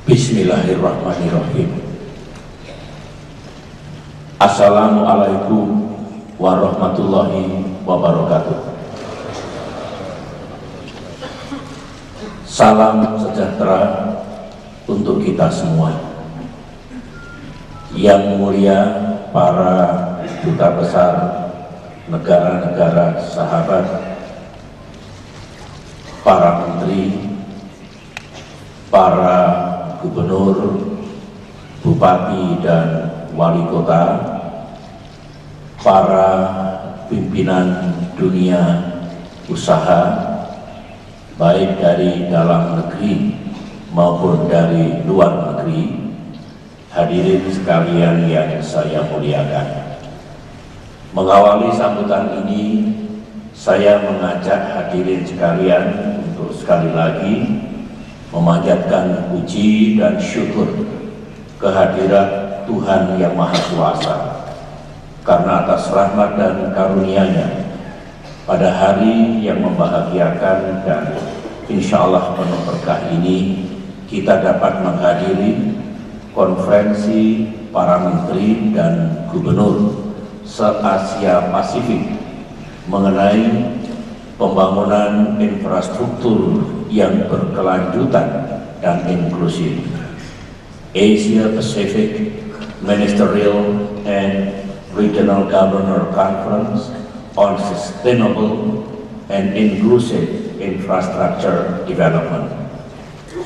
Bismillahirrahmanirrahim. Assalamualaikum warahmatullahi wabarakatuh. Salam sejahtera untuk kita semua. Yang mulia para duta besar negara-negara sahabat, para menteri, para gubernur, bupati dan wali kota, para pimpinan dunia usaha, baik dari dalam negeri maupun dari luar negeri, hadirin sekalian yang saya muliakan. Mengawali sambutan ini, saya mengajak hadirin sekalian untuk sekali lagi memanjatkan puji dan syukur kehadirat Tuhan Yang Maha Kuasa karena atas rahmat dan karunia-Nya pada hari yang membahagiakan dan insya Allah penuh berkah ini kita dapat menghadiri konferensi para menteri dan gubernur se-Asia Pasifik mengenai pembangunan infrastruktur yang berkelanjutan dan inklusif, Asia Pacific Ministerial and Regional Governor Conference on Sustainable and Inclusive Infrastructure Development,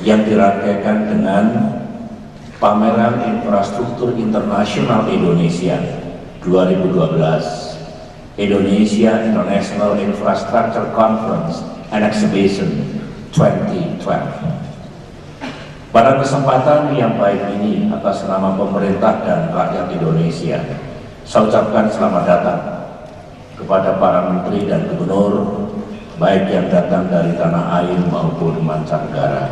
yang dirangkaikan dengan Pameran Infrastruktur Internasional Indonesia 2012, Indonesia International Infrastructure Conference and Exhibition 2012. Pada kesempatan yang baik ini, atas nama pemerintah dan rakyat Indonesia, saya ucapkan selamat datang kepada para menteri dan gubernur, baik yang datang dari tanah air maupun mancanegara.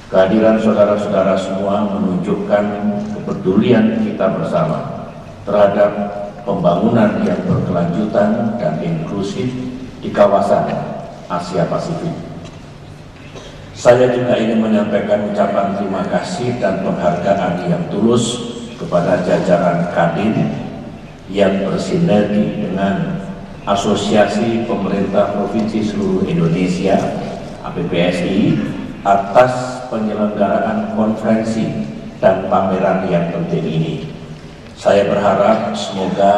Kehadiran saudara-saudara semua menunjukkan kepedulian kita bersama terhadap pembangunan yang berkelanjutan dan inklusif di kawasan Asia Pasifik. Saya juga ingin menyampaikan ucapan terima kasih dan penghargaan yang tulus kepada jajaran Kadin yang bersinergi dengan Asosiasi Pemerintah Provinsi Seluruh Indonesia (APPSI) atas penyelenggaraan konferensi dan pameran yang penting ini. Saya berharap semoga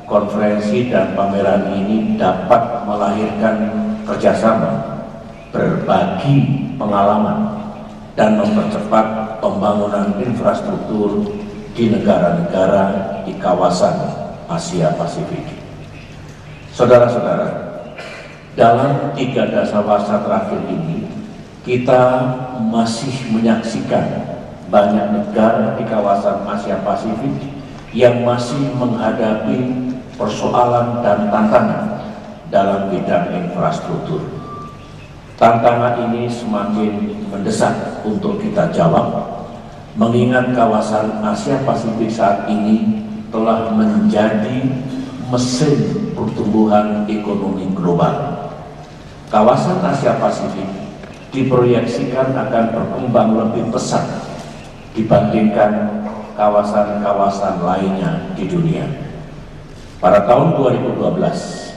konferensi dan pameran ini dapat melahirkan kerjasama, berbagi pengalaman, dan mempercepat pembangunan infrastruktur di negara-negara di kawasan Asia Pasifik. Saudara-saudara, dalam 3 dasawarsa terakhir ini, kita masih menyaksikan banyak negara di kawasan Asia Pasifik yang masih menghadapi persoalan dan tantangan dalam bidang infrastruktur. Tantangan ini semakin mendesak untuk kita jawab, mengingat kawasan Asia Pasifik saat ini telah menjadi mesin pertumbuhan ekonomi global. Kawasan Asia Pasifik diproyeksikan akan berkembang lebih pesat dibandingkan kawasan-kawasan lainnya di dunia. Pada tahun 2012,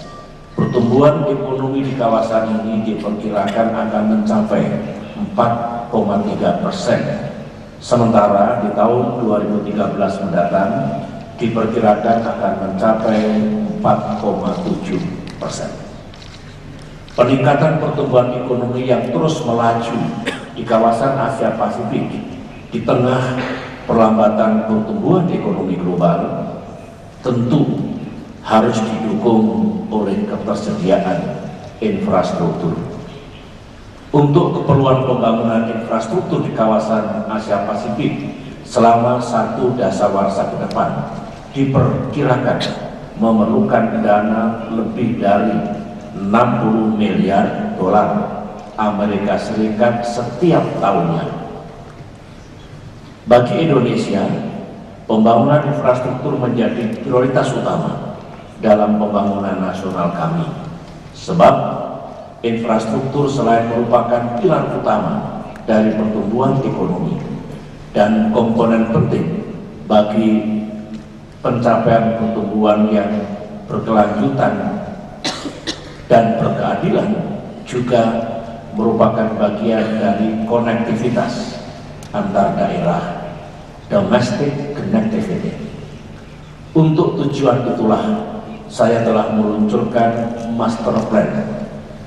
pertumbuhan ekonomi di kawasan ini diperkirakan akan mencapai 4,3%, sementara di tahun 2013 mendatang diperkirakan akan mencapai 4,7%. Peningkatan pertumbuhan ekonomi yang terus melaju di kawasan Asia Pasifik di tengah perlambatan pertumbuhan ekonomi global tentu harus didukung oleh ketersediaan infrastruktur. Untuk keperluan pembangunan infrastruktur di kawasan Asia Pasifik selama 1 dasawarsa ke depan diperkirakan memerlukan dana lebih dari 60 miliar dolar Amerika Serikat setiap tahunnya. Bagi Indonesia, pembangunan infrastruktur menjadi prioritas utama dalam pembangunan nasional kami, sebab infrastruktur selain merupakan pilar utama dari pertumbuhan ekonomi dan komponen penting bagi pencapaian pertumbuhan yang berkelanjutan dan berkeadilan juga merupakan bagian dari konektivitas antar daerah, domestic connectivity. Untuk tujuan itulah saya telah meluncurkan Master Plan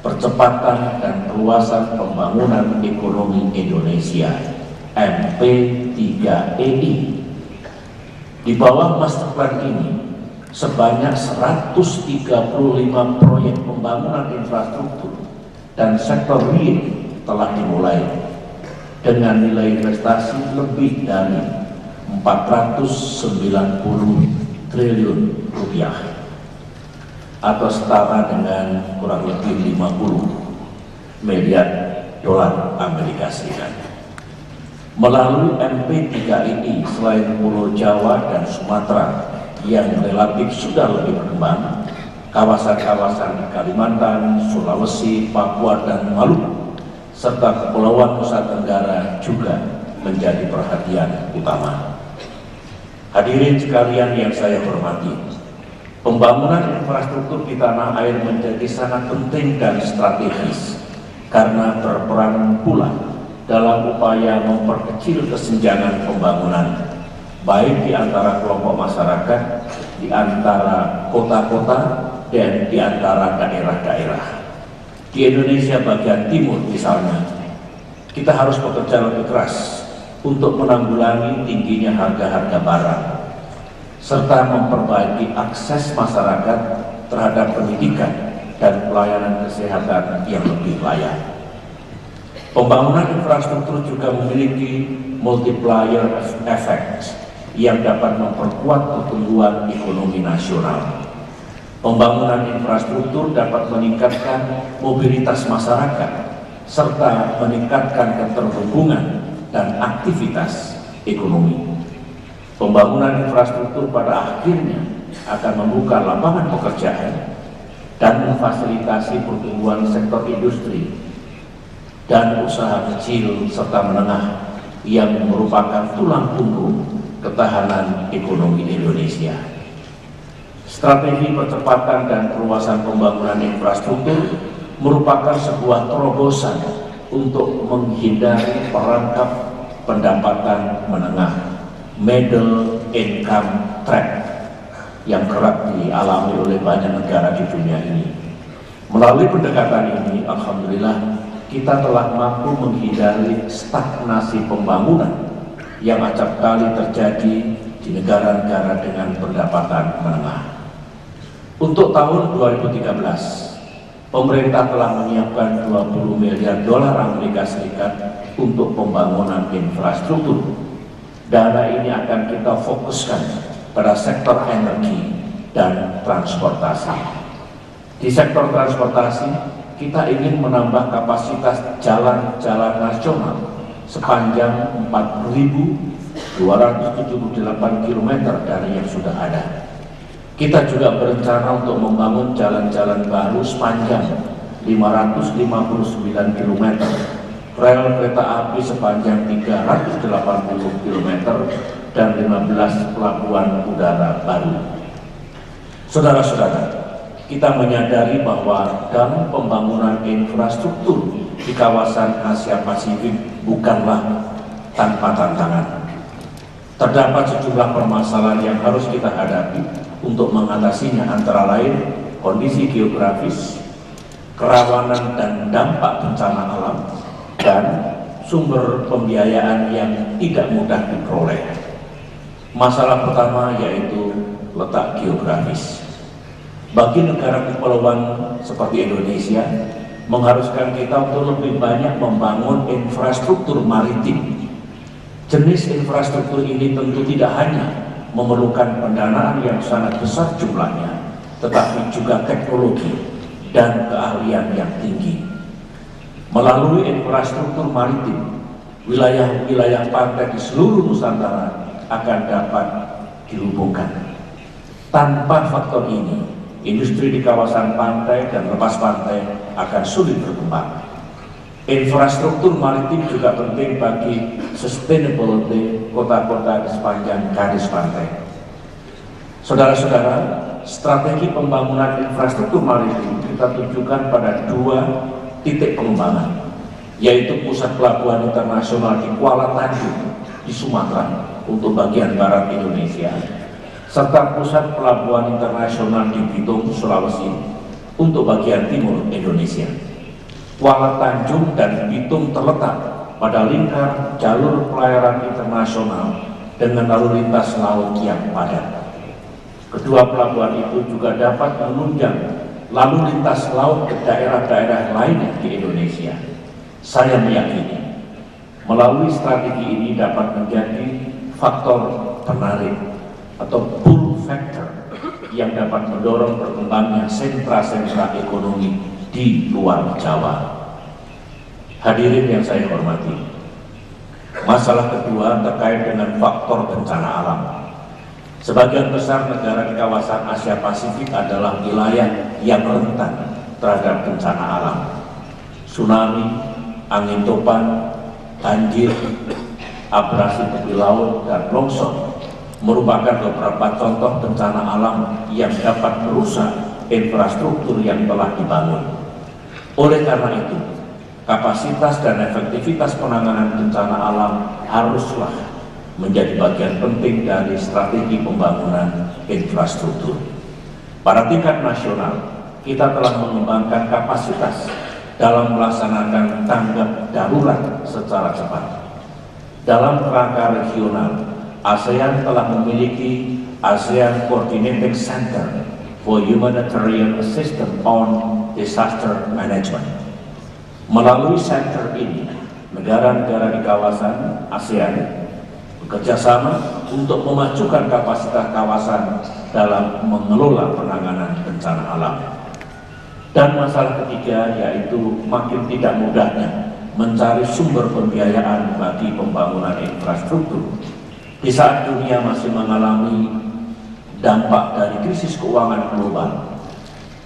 Percepatan dan Perluasan Pembangunan Ekonomi Indonesia MP3EI. Di bawah Master Plan ini sebanyak 135 proyek pembangunan infrastruktur dan sektor real telah dimulai dengan nilai investasi lebih dari 490 triliun rupiah atau setara dengan kurang lebih 50 miliar dolar Amerika Serikat. Melalui MP3EI selain Pulau Jawa dan Sumatera yang relatif sudah lebih berkembang, kawasan-kawasan di Kalimantan, Sulawesi, Papua, dan Maluku, serta Kepulauan Nusa Tenggara juga menjadi perhatian utama. Hadirin sekalian yang saya hormati, pembangunan infrastruktur di tanah air menjadi sangat penting dan strategis karena berperan pula dalam upaya memperkecil kesenjangan pembangunan, baik di antara kelompok masyarakat, di antara kota-kota, dan di antara daerah-daerah. Di Indonesia bagian timur misalnya, kita harus bekerja lebih keras untuk menanggulangi tingginya harga-harga barang, serta memperbaiki akses masyarakat terhadap pendidikan dan pelayanan kesehatan yang lebih layak. Pembangunan infrastruktur juga memiliki multiplier effect yang dapat memperkuat pertumbuhan ekonomi nasional. Pembangunan infrastruktur dapat meningkatkan mobilitas masyarakat serta meningkatkan keterhubungan dan aktivitas ekonomi. Pembangunan infrastruktur pada akhirnya akan membuka lapangan pekerjaan dan memfasilitasi pertumbuhan sektor industri dan usaha kecil serta menengah yang merupakan tulang punggung ketahanan ekonomi Indonesia. Strategi percepatan dan perluasan pembangunan infrastruktur merupakan sebuah terobosan untuk menghindari perangkap pendapatan menengah, middle income trap, yang kerap dialami oleh banyak negara di dunia ini. Melalui pendekatan ini, alhamdulillah, kita telah mampu menghindari stagnasi pembangunan yang acap kali terjadi di negara-negara dengan pendapatan menengah. Untuk tahun 2013, pemerintah telah menyiapkan 20 miliar dolar Amerika Serikat untuk pembangunan infrastruktur. Dana ini akan kita fokuskan pada sektor energi dan transportasi. Di sektor transportasi, kita ingin menambah kapasitas jalan-jalan nasional sepanjang 4.278 km dari yang sudah ada. Kita juga berencana untuk membangun jalan-jalan baru sepanjang 559 km, rel kereta api sepanjang 380 km, dan 15 pelabuhan udara baru. Saudara-saudara, kita menyadari bahwa dalam pembangunan infrastruktur di kawasan Asia Pasifik bukanlah tanpa tantangan. Terdapat sejumlah permasalahan yang harus kita hadapi untuk mengatasinya, antara lain kondisi geografis, kerawanan dan dampak bencana alam, dan sumber pembiayaan yang tidak mudah diperoleh. Masalah pertama yaitu letak geografis. Bagi negara kepulauan seperti Indonesia, mengharuskan kita untuk lebih banyak membangun infrastruktur maritim. Jenis infrastruktur ini tentu tidak hanya memerlukan pendanaan yang sangat besar jumlahnya, tetapi juga teknologi dan keahlian yang tinggi. Melalui infrastruktur maritim, wilayah-wilayah pantai di seluruh Nusantara akan dapat dihubungkan. Tanpa faktor ini, industri di kawasan pantai dan lepas pantai akan sulit berkembang. Infrastruktur maritim juga penting bagi sustainability kota-kota di sepanjang garis pantai. Saudara-saudara, strategi pembangunan infrastruktur maritim kita tujukan pada 2 titik pengembangan, yaitu pusat pelabuhan internasional di Kuala Tanjung di Sumatera untuk bagian barat Indonesia, serta pusat pelabuhan internasional di Bitung, Sulawesi untuk bagian timur Indonesia. Kuala Tanjung dan Bitung terletak pada lingkar jalur pelayaran internasional dengan lalu lintas laut yang padat. Kedua pelabuhan itu juga dapat menunjang lalu lintas laut ke daerah-daerah lainnya di Indonesia. Saya meyakini melalui strategi ini dapat menjadi faktor penarik atau pull factor yang dapat mendorong berkembangnya sentra-sentra ekonomi di luar Jawa. Hadirin yang saya hormati, masalah kedua terkait dengan faktor bencana alam. Sebagian besar negara di kawasan Asia Pasifik adalah wilayah yang rentan terhadap bencana alam. Tsunami, angin topan, banjir, abrasi tepi laut, dan longsor merupakan beberapa contoh bencana alam yang dapat merusak infrastruktur yang telah dibangun. Oleh karena itu, kapasitas dan efektivitas penanganan bencana alam haruslah menjadi bagian penting dari strategi pembangunan infrastruktur. Pada tingkat nasional, kita telah mengembangkan kapasitas dalam melaksanakan tanggap darurat secara cepat. Dalam kerangka regional, ASEAN telah memiliki ASEAN Coordinating Center for Humanitarian Assistance on Disaster Management. Melalui center ini, negara-negara di kawasan ASEAN bekerjasama untuk memajukan kapasitas kawasan dalam mengelola penanganan bencana alam. Dan masalah ketiga yaitu makin tidak mudahnya mencari sumber pembiayaan bagi pembangunan infrastruktur. Di saat dunia masih mengalami dampak dari krisis keuangan global,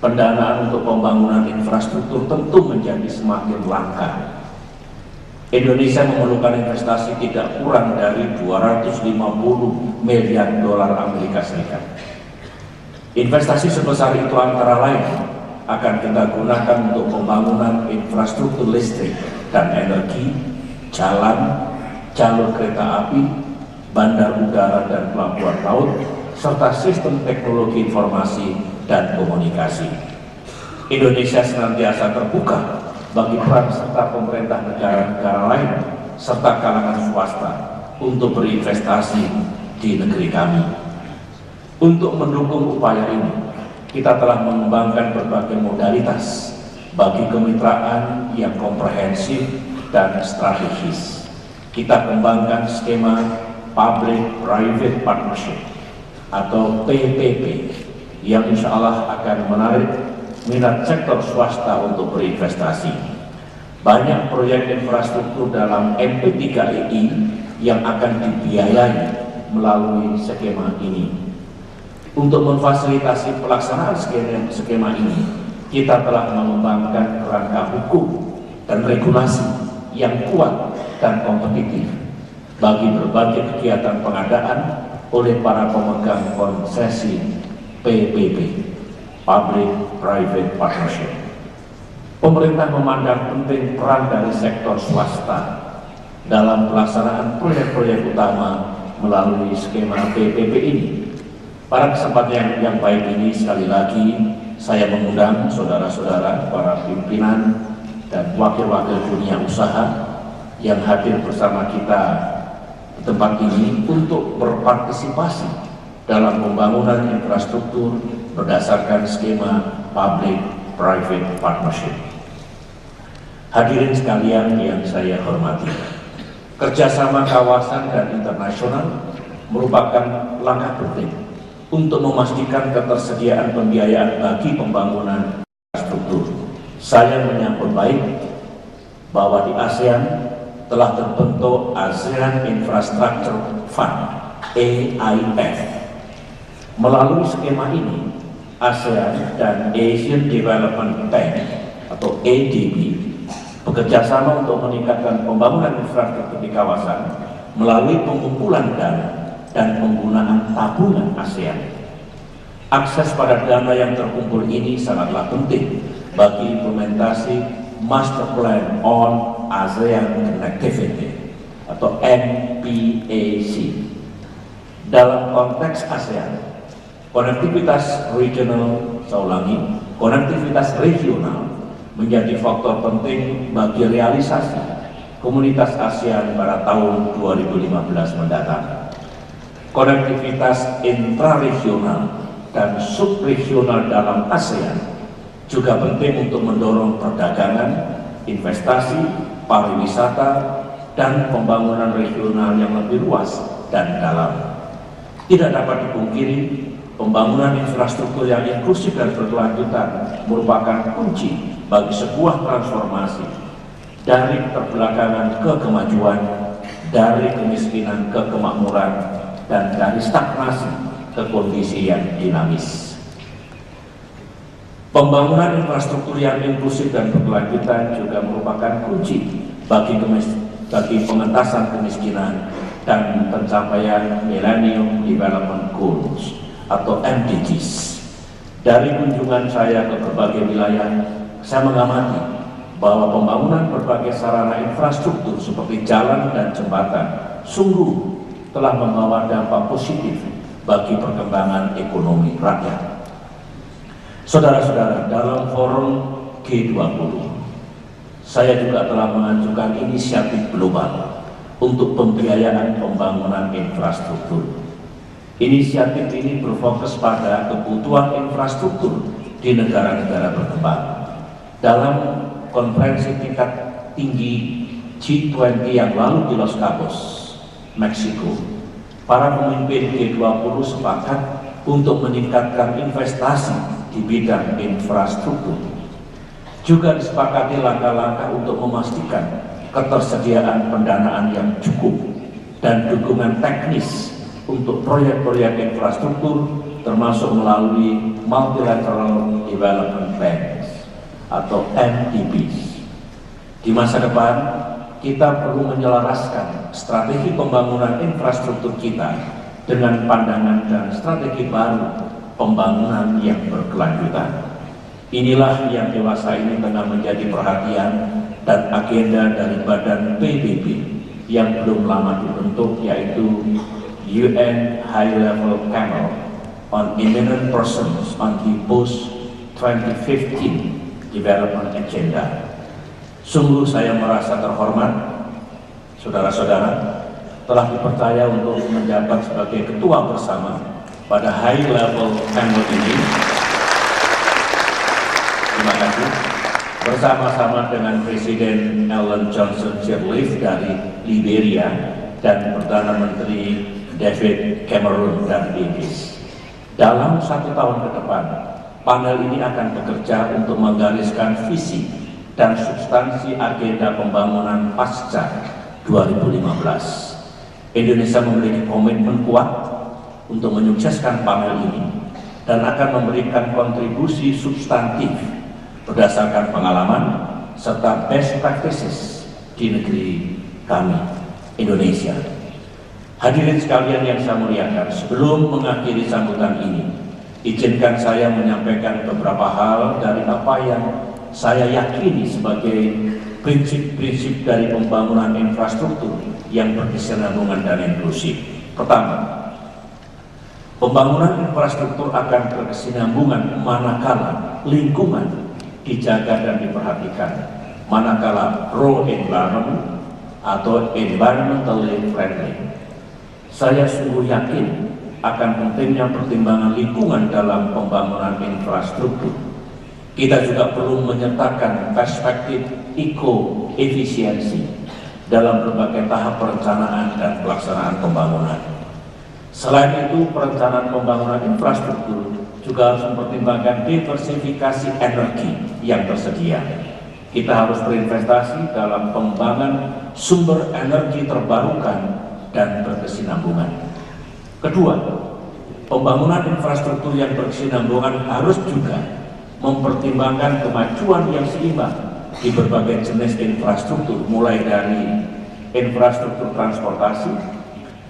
pendanaan untuk pembangunan infrastruktur tentu menjadi semakin langka. Indonesia memerlukan investasi tidak kurang dari 250 miliar dolar Amerika Serikat. Investasi sebesar itu antara lain akan kita gunakan untuk pembangunan infrastruktur listrik dan energi, jalan, jalur kereta api, bandar udara dan pelabuhan laut, serta sistem teknologi informasi dan komunikasi. Indonesia senantiasa terbuka bagi peran serta pemerintah negara-negara lain serta kalangan swasta untuk berinvestasi di negeri kami. Untuk mendukung upaya ini, kita telah mengembangkan berbagai modalitas bagi kemitraan yang komprehensif dan strategis. Kita kembangkan skema Public-Private Partnership atau PPP yang insya Allah akan menarik minat sektor swasta untuk berinvestasi. Banyak proyek infrastruktur dalam MP3EI yang akan dibiayai melalui skema ini. Untuk memfasilitasi pelaksanaan skema ini, kita telah mengembangkan kerangka hukum dan regulasi yang kuat dan kompetitif bagi berbagai kegiatan pengadaan oleh para pemegang konsesi PPP, Public-Private Partnership. Pemerintah memandang penting peran dari sektor swasta dalam pelaksanaan proyek-proyek utama melalui skema PPP ini. Pada kesempatan yang baik ini, sekali lagi saya mengundang saudara-saudara, para pimpinan dan wakil-wakil dunia usaha yang hadir bersama kita di tempat ini untuk berpartisipasi dalam pembangunan infrastruktur berdasarkan skema Public-Private Partnership. Hadirin sekalian yang saya hormati, kerjasama kawasan dan internasional merupakan langkah penting untuk memastikan ketersediaan pembiayaan bagi pembangunan infrastruktur. Saya menyambut baik bahwa di ASEAN telah terbentuk ASEAN Infrastructure Fund (AIF). Melalui skema ini, ASEAN dan Asian Development Bank atau ADB bekerja sama untuk meningkatkan pembangunan infrastruktur di kawasan melalui pengumpulan dana dan penggunaan tabungan ASEAN. Akses pada dana yang terkumpul ini sangatlah penting bagi implementasi Master Plan on ASEAN Connectivity atau MPAC. Dalam konteks ASEAN, konektivitas konektivitas regional menjadi faktor penting bagi realisasi komunitas ASEAN pada tahun 2015 mendatang. Konektivitas intraregional dan subregional dalam ASEAN juga penting untuk mendorong perdagangan, investasi, pariwisata, dan pembangunan regional yang lebih luas dan dalam. Tidak dapat dipungkiri, pembangunan infrastruktur yang inklusif dan berkelanjutan merupakan kunci bagi sebuah transformasi dari keterbelakangan ke kemajuan, dari kemiskinan ke kemakmuran, dan dari stagnasi ke kondisi yang dinamis. Pembangunan infrastruktur yang inklusif dan berkelanjutan juga merupakan kunci bagi pengentasan kemiskinan dan pencapaian Millennium Development Goals atau MDGs. Dari kunjungan saya ke berbagai wilayah, saya mengamati bahwa pembangunan berbagai sarana infrastruktur seperti jalan dan jembatan sungguh telah membawa dampak positif bagi perkembangan ekonomi rakyat. Saudara-saudara, dalam forum G20, saya juga telah mengajukan inisiatif global untuk pembiayaan pembangunan infrastruktur. Inisiatif ini berfokus pada kebutuhan infrastruktur di negara-negara berkembang. Dalam konferensi tingkat tinggi G20 yang lalu di Los Cabos, Meksiko, para pemimpin G20 sepakat untuk meningkatkan investasi di bidang infrastruktur. Juga disepakati langkah-langkah untuk memastikan ketersediaan pendanaan yang cukup dan dukungan teknis untuk proyek-proyek infrastruktur termasuk melalui Multilateral Development Banks atau MDBs. Di masa depan, kita perlu menyelaraskan strategi pembangunan infrastruktur kita dengan pandangan dan strategi baru pembangunan yang berkelanjutan. Inilah yang dewasa ini tengah menjadi perhatian dan agenda dari Badan PBB yang belum lama dibentuk, yaitu UN High Level Panel on Immigrant Persons on the Post-2015 Development Agenda. Sungguh saya merasa terhormat, saudara-saudara, telah dipercaya untuk menjabat sebagai ketua bersama pada High Level Panel ini. Terima kasih. Bersama-sama dengan Presiden Ellen Johnson Sirleaf dari Liberia dan Perdana Menteri David Cameron dari Inggris. Dalam 1 tahun ke depan, panel ini akan bekerja untuk menggariskan visi dan substansi agenda pembangunan pasca 2015. Indonesia memiliki komitmen kuat untuk menyukseskan panel ini dan akan memberikan kontribusi substantif berdasarkan pengalaman serta best practices di negeri kami, Indonesia. Hadirin sekalian yang saya muliakan, sebelum mengakhiri sambutan ini, izinkan saya menyampaikan beberapa hal dari apa yang saya yakini sebagai prinsip-prinsip dari pembangunan infrastruktur yang berkesinambungan dan inklusif. Pertama, pembangunan infrastruktur akan berkesinambungan manakala lingkungan dijaga dan diperhatikan, manakala pro-environment atau environmentally friendly. Saya sungguh yakin akan pentingnya pertimbangan lingkungan dalam pembangunan infrastruktur. Kita juga perlu menyertakan perspektif eco-efisiensi dalam berbagai tahap perencanaan dan pelaksanaan pembangunan. Selain itu, perencanaan pembangunan infrastruktur juga harus mempertimbangkan diversifikasi energi yang tersedia. Kita harus berinvestasi dalam pengembangan sumber energi terbarukan dan berkesinambungan. Kedua, pembangunan infrastruktur yang berkesinambungan harus juga mempertimbangkan kemajuan yang seimbang di berbagai jenis infrastruktur, mulai dari infrastruktur transportasi,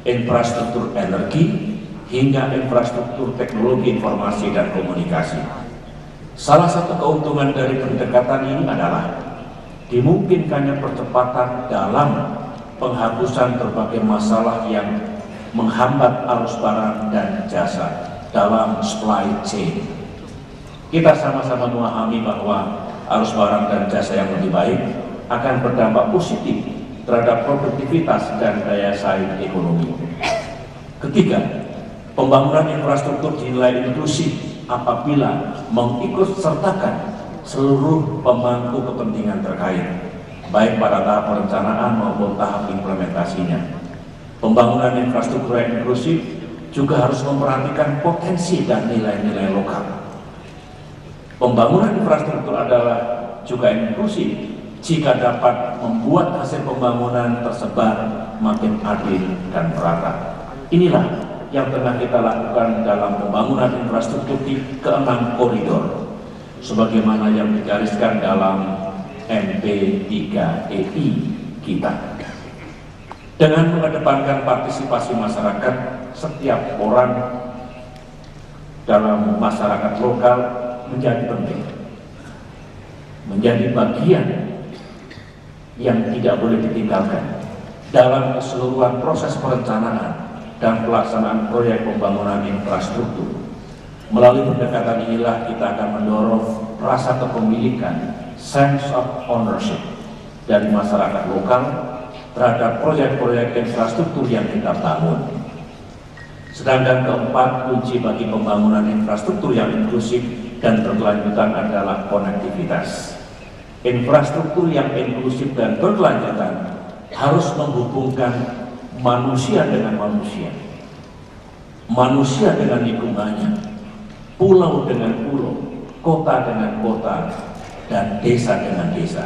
infrastruktur energi, hingga infrastruktur teknologi informasi dan komunikasi. Salah satu keuntungan dari pendekatan ini adalah dimungkinkannya percepatan dalam penghapusan berbagai masalah yang menghambat arus barang dan jasa dalam supply chain. Kita sama-sama memahami bahwa arus barang dan jasa yang lebih baik akan berdampak positif terhadap produktivitas dan daya saing ekonomi. Ketiga, pembangunan infrastruktur dinilai inklusif apabila mengikutsertakan seluruh pemangku kepentingan terkait, baik pada tahap perencanaan maupun tahap implementasinya. Pembangunan infrastruktur yang inklusif juga harus memperhatikan potensi dan nilai-nilai lokal. Pembangunan infrastruktur adalah juga inklusif jika dapat membuat hasil pembangunan tersebar makin adil dan merata. Inilah yang tengah kita lakukan dalam pembangunan infrastruktur di ke-6 koridor, sebagaimana yang digariskan dalam MP3EI kita. Dengan mengedepankan partisipasi masyarakat, setiap orang dalam masyarakat lokal menjadi penting, menjadi bagian yang tidak boleh ditinggalkan dalam keseluruhan proses perencanaan dan pelaksanaan proyek pembangunan infrastruktur. Melalui pendekatan inilah kita akan mendorong rasa kepemilikan, sense of ownership dari masyarakat lokal terhadap proyek-proyek infrastruktur yang kita bangun. Sedangkan keempat, kunci bagi pembangunan infrastruktur yang inklusif dan berkelanjutan adalah konektivitas. Infrastruktur yang inklusif dan berkelanjutan harus menghubungkan manusia dengan manusia, manusia dengan lingkungannya, pulau dengan pulau, kota dengan kota, dan desa dengan desa.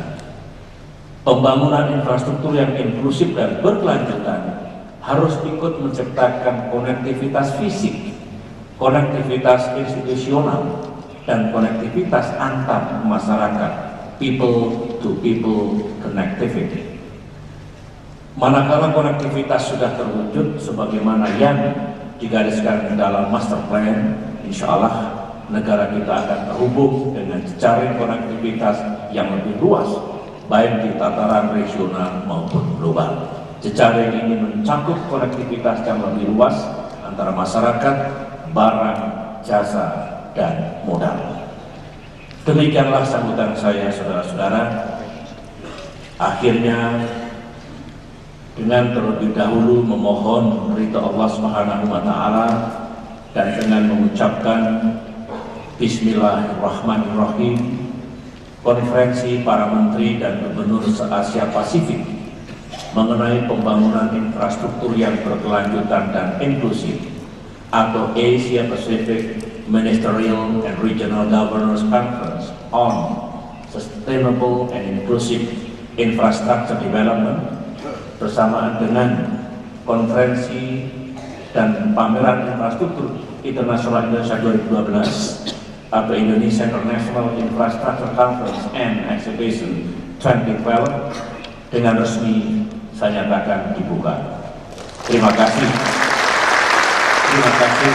Pembangunan infrastruktur yang inklusif dan berkelanjutan harus ikut menciptakan konektivitas fisik, konektivitas institusional, dan konektivitas antar masyarakat, people to people connectivity. Manakala konektivitas sudah terwujud sebagaimana yang digariskan dalam master plan, insya Allah negara kita akan terhubung dengan jejaring konektivitas yang lebih luas, baik di tataran regional maupun global. Jejaring ini mencakup konektivitas yang lebih luas antara masyarakat, barang, jasa, dan modal. Demikianlah sambutan saya, saudara-saudara. Akhirnya, dengan terlebih dahulu memohon ridha Allah Subhanahu wa taala dan dengan mengucapkan bismillahirrahmanirrahim, konferensi para menteri dan gubernur se-Asia Pasifik mengenai pembangunan infrastruktur yang berkelanjutan dan inklusif atau Asia Pacific Ministerial and Regional Governors Conference on Sustainable and Inclusive Infrastructure Development bersamaan dengan konferensi dan pameran infrastruktur internasional Indonesia 2012 atau Indonesia International Infrastructure Conference and Exhibition 2012 dengan resmi saya nyatakan dibuka. Terima kasih. Terima kasih.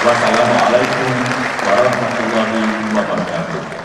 Wassalamualaikum warahmatullahi wabarakatuh.